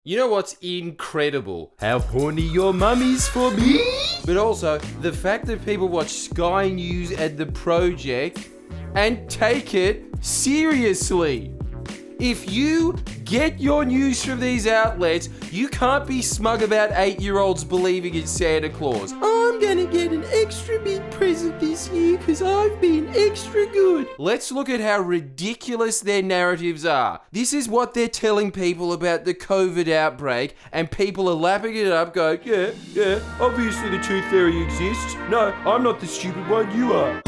You know what's incredible? How horny your mum is for me? But also, the fact that people watch Sky News and The Project and take it seriously. If you get your news from these outlets, you can't be smug about 8-year-olds believing in Santa Claus. I'm gonna get an extra big present this year because I've been extra good. Let's look at how ridiculous their narratives are. This is what they're telling people about the COVID outbreak, and people are lapping it up going, yeah, obviously the tooth fairy exists. No, I'm not the stupid one, you are.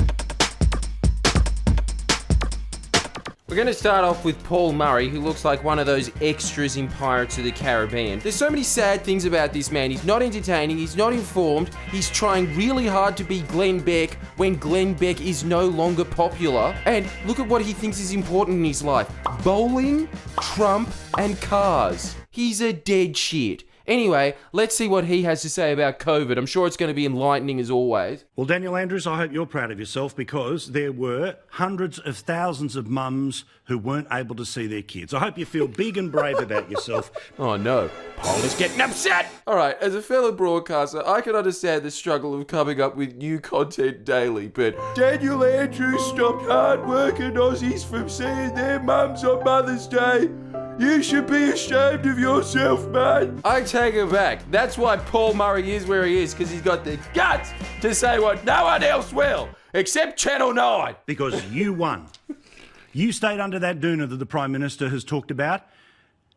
We're going to start off with Paul Murray, who looks like one of those extras in Pirates of the Caribbean. There's so many sad things about this man. He's not entertaining, he's not informed, he's trying really hard to be Glenn Beck when Glenn Beck is no longer popular. And look at what he thinks is important in his life. Bowling, Trump, and cars. He's a dead shit. Anyway, let's see what he has to say about COVID. I'm sure it's going to be enlightening as always. Well, Daniel Andrews, I hope you're proud of yourself because there were hundreds of thousands of mums who weren't able to see their kids. I hope you feel big and brave about yourself. Oh no, Paul is getting upset! Alright, as a fellow broadcaster, I can understand the struggle of coming up with new content daily, but Daniel Andrews stopped hard-working Aussies from seeing their mums on Mother's Day. You should be ashamed of yourself, mate. I take it back. That's why Paul Murray is where he is, because he's got the guts to say what no one else will, except Channel 9. Because you won. You stayed under that doona that the Prime Minister has talked about,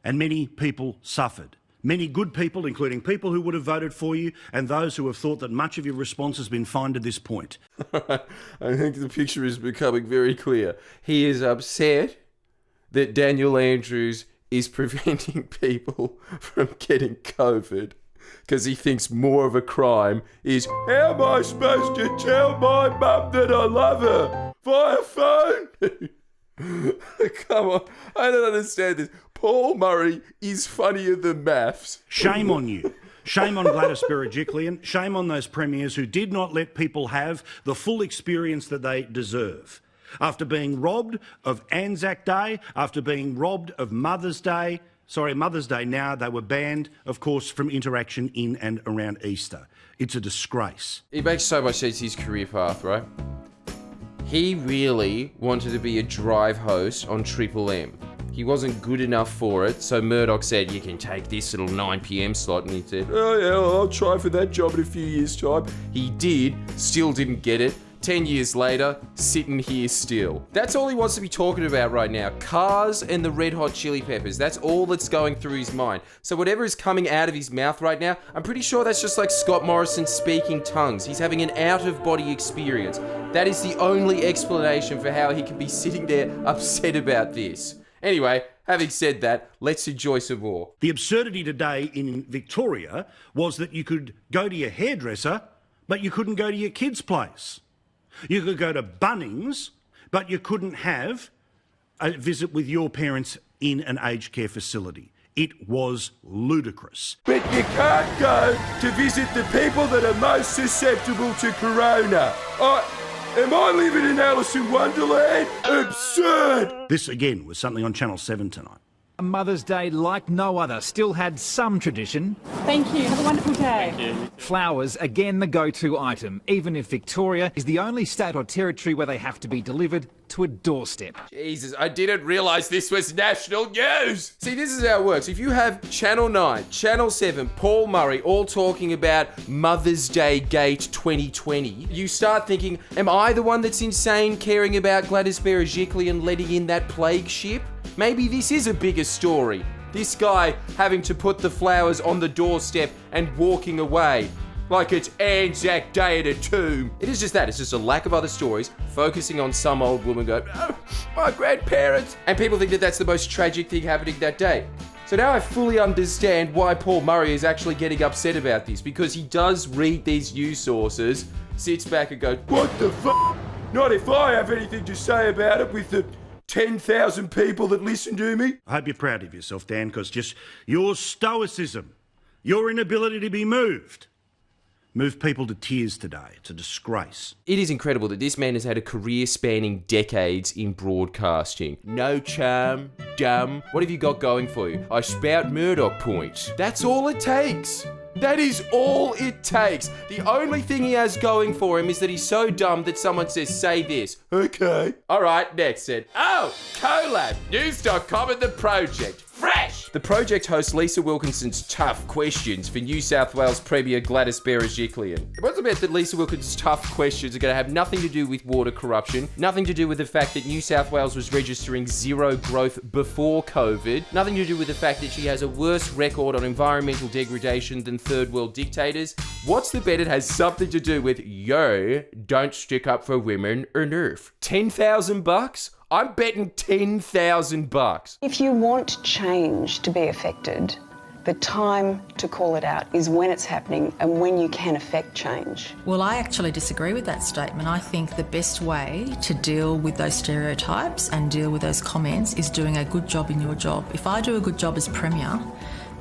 and many people suffered. Many good people, including people who would have voted for you, and those who have thought that much of your response has been fine to this point. I think the picture is becoming very clear. He is upset that Daniel Andrews is preventing people from getting COVID because he thinks more of a crime is, how am I supposed to tell my mum that I love her? Via phone? Come on, I don't understand this. Paul Murray is funnier than maths. Shame on you. Shame on Gladys Berejiklian. Shame on those premiers who did not let people have the full experience that they deserve. After being robbed of Anzac Day, after being robbed of Mother's Day now, they were banned, of course, from interaction in and around Easter. It's a disgrace. It makes so much sense, his career path, right? He really wanted to be a drive host on Triple M. He wasn't good enough for it, so Murdoch said, you can take this little 9 p.m. slot, and he said, oh yeah, I'll try for that job in a few years' time. He did, still didn't get it. 10 years later, sitting here still. That's all he wants to be talking about right now. Cars and the Red Hot Chili Peppers. That's all that's going through his mind. So whatever is coming out of his mouth right now, I'm pretty sure that's just like Scott Morrison speaking tongues. He's having an out-of-body experience. That is the only explanation for how he can be sitting there upset about this. Anyway, having said that, let's enjoy some more. The absurdity today in Victoria was that you could go to your hairdresser, but you couldn't go to your kid's place. You could go to Bunnings, but you couldn't have a visit with your parents in an aged care facility. It was ludicrous. But you can't go to visit the people that are most susceptible to corona. Am I living in Alice in Wonderland? Absurd! This, again, was something on Channel 7 tonight. Mother's Day, like no other, still had some tradition. Thank you. Have a wonderful day. Thank you. Flowers, again the go-to item, even if Victoria is the only state or territory where they have to be delivered to a doorstep. Jesus, I didn't realise this was national news! See, this is how it works. If you have Channel 9, Channel 7, Paul Murray all talking about Mother's Day Gate 2020, you start thinking, am I the one that's insane caring about Gladys Berejiklian letting in that plague ship? Maybe this is a bigger story. This guy having to put the flowers on the doorstep and walking away. Like it's Anzac Day at a tomb. It is just that. It's just a lack of other stories focusing on some old woman going, oh, my grandparents. And people think that that's the most tragic thing happening that day. So now I fully understand why Paul Murray is actually getting upset about this, because he does read these news sources, sits back and goes, what the f***? Not if I have anything to say about it with the 10,000 people that listen to me. I hope you're proud of yourself, Dan, because just your stoicism, your inability to be moved, moved people to tears today. It's a disgrace. It is incredible that this man has had a career spanning decades in broadcasting. No charm, dumb. What have you got going for you? I spout Murdoch points. That's all it takes. That is all it takes. The only thing he has going for him is that he's so dumb that someone says, say this. Okay. All right, next then. Oh, collab. News.com and The Project. Fresh! The Project hosts Lisa Wilkinson's tough questions for New South Wales Premier Gladys Berejiklian. What's about that Lisa Wilkinson's tough questions are going to have nothing to do with water corruption, nothing to do with the fact that New South Wales was registering zero growth before COVID, nothing to do with the fact that she has a worse record on environmental degradation than third world dictators. What's the bet it has something to do with, don't stick up for women enough. $10,000? I'm betting $10,000. If you want change to be affected, the time to call it out is when it's happening and when you can affect change. Well, I actually disagree with that statement. I think the best way to deal with those stereotypes and deal with those comments is doing a good job in your job. If I do a good job as Premier,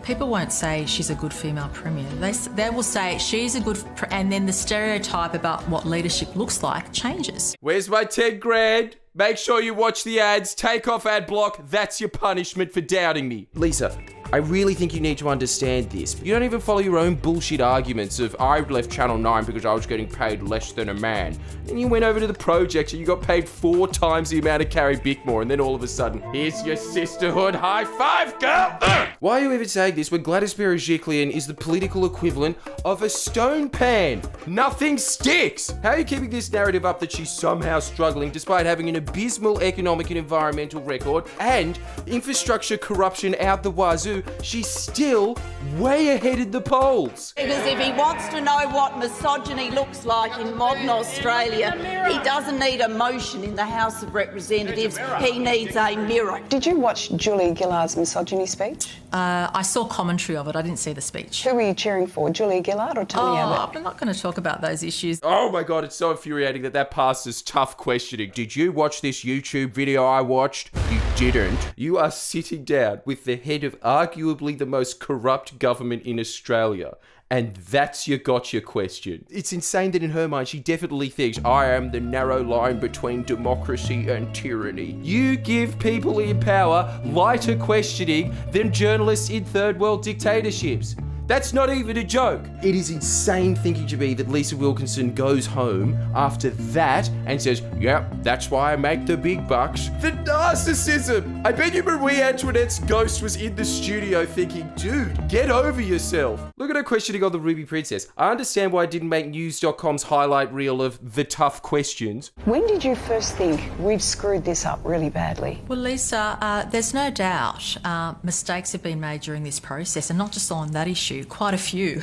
people won't say she's a good female Premier. They will say she's a good... and then the stereotype about what leadership looks like changes. Where's my 10 grand? Make sure you watch the ads, take off ad block, that's your punishment for doubting me. Lisa, I really think you need to understand this. You don't even follow your own bullshit arguments of I left Channel 9 because I was getting paid less than a man. And you went over to The Project and you got paid 4 times the amount of Carrie Bickmore, and then all of a sudden, here's your sisterhood high five, girl! Why are you even saying this when Gladys Berejiklian is the political equivalent of a stone pan? Nothing sticks! How are you keeping this narrative up that she's somehow struggling despite having an abysmal economic and environmental record and infrastructure corruption out the wazoo? She's still way ahead in the polls. Because if he wants to know what misogyny looks like in modern Australia, he doesn't need a motion in the House of Representatives, he needs a mirror. Did you watch Julia Gillard's misogyny speech? I saw commentary of it. I didn't see the speech. Who were you cheering for, Julia Gillard or Tony Abbott? I'm not going to talk about those issues. Oh my God, it's so infuriating that passed as tough questioning. Did you watch this YouTube video I watched? You didn't. You are sitting down with the head of arguably the most corrupt government in Australia, and that's your gotcha question. It's insane that in her mind she definitely thinks I am the narrow line between democracy and tyranny. You give people in power lighter questioning than journalists in third world dictatorships. That's not even a joke. It is insane thinking to me that Lisa Wilkinson goes home after that and says, yep, that's why I make the big bucks. The narcissism! I bet you Marie Antoinette's ghost was in the studio thinking, dude, get over yourself. Look at her questioning on the Ruby Princess. I understand why I didn't make News.com's highlight reel of the tough questions. When did you first think we've screwed this up really badly? Well, Lisa, there's no doubt mistakes have been made during this process, and not just on that issue. Quite a few.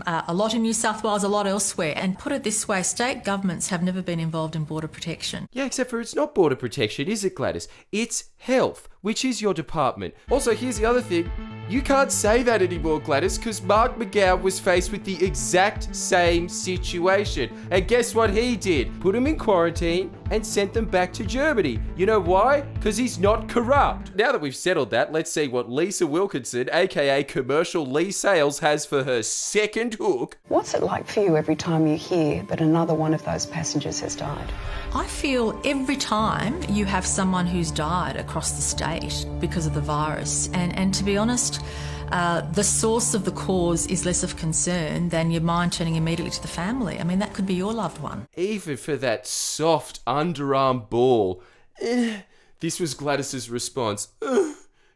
A lot in New South Wales, a lot elsewhere. And put it this way, state governments have never been involved in border protection. Yeah, except for it's not border protection, is it, Gladys? It's health, which is your department. Also, here's the other thing. You can't say that anymore, Gladys, because Mark McGowan was faced with the exact same situation. And guess what he did? Put him in quarantine and sent them back to Germany. You know why? Because he's not corrupt. Now that we've settled that, let's see what Lisa Wilkinson, aka Commercial Lee Sales, has for her second hook. What's it like for you every time you hear that another one of those passengers has died? I feel every time you have someone who's died across the state because of the virus, and to be honest, the source of the cause is less of concern than your mind turning immediately to the family. I mean, that could be your loved one. Even for that soft underarm ball. This was Gladys's response.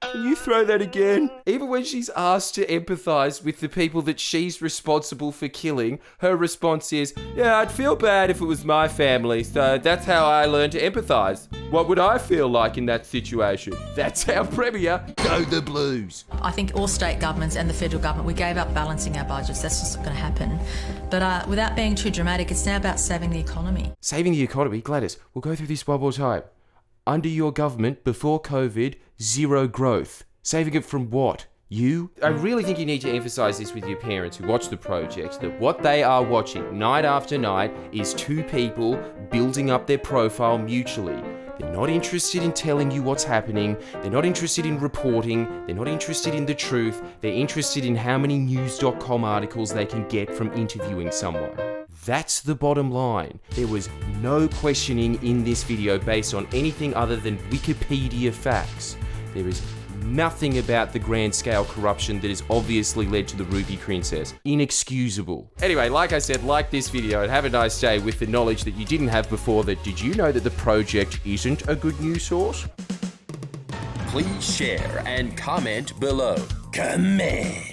Can you throw that again? Even when she's asked to empathise with the people that she's responsible for killing, her response is, yeah, I'd feel bad if it was my family, so that's how I learned to empathise. What would I feel like in that situation? That's our Premier. Go the Blues. I think all state governments and the federal government, we gave up balancing our budgets. That's just not going to happen. But without being too dramatic, it's now about saving the economy. Saving the economy? Gladys, we'll go through this one more time. Under your government, before COVID, zero growth. Saving it from what? You? I really think you need to emphasise this with your parents who watch The Project, that what they are watching night after night is two people building up their profile mutually. They're not interested in telling you what's happening. They're not interested in reporting. They're not interested in the truth. They're interested in how many news.com articles they can get from interviewing someone. That's the bottom line. There was no questioning in this video based on anything other than Wikipedia facts. There is nothing about the grand scale corruption that has obviously led to the Ruby Princess. Inexcusable. Anyway, like I said, like this video and have a nice day with the knowledge that you didn't have before that did you know that the project isn't a good news source? Please share and comment below. Comment.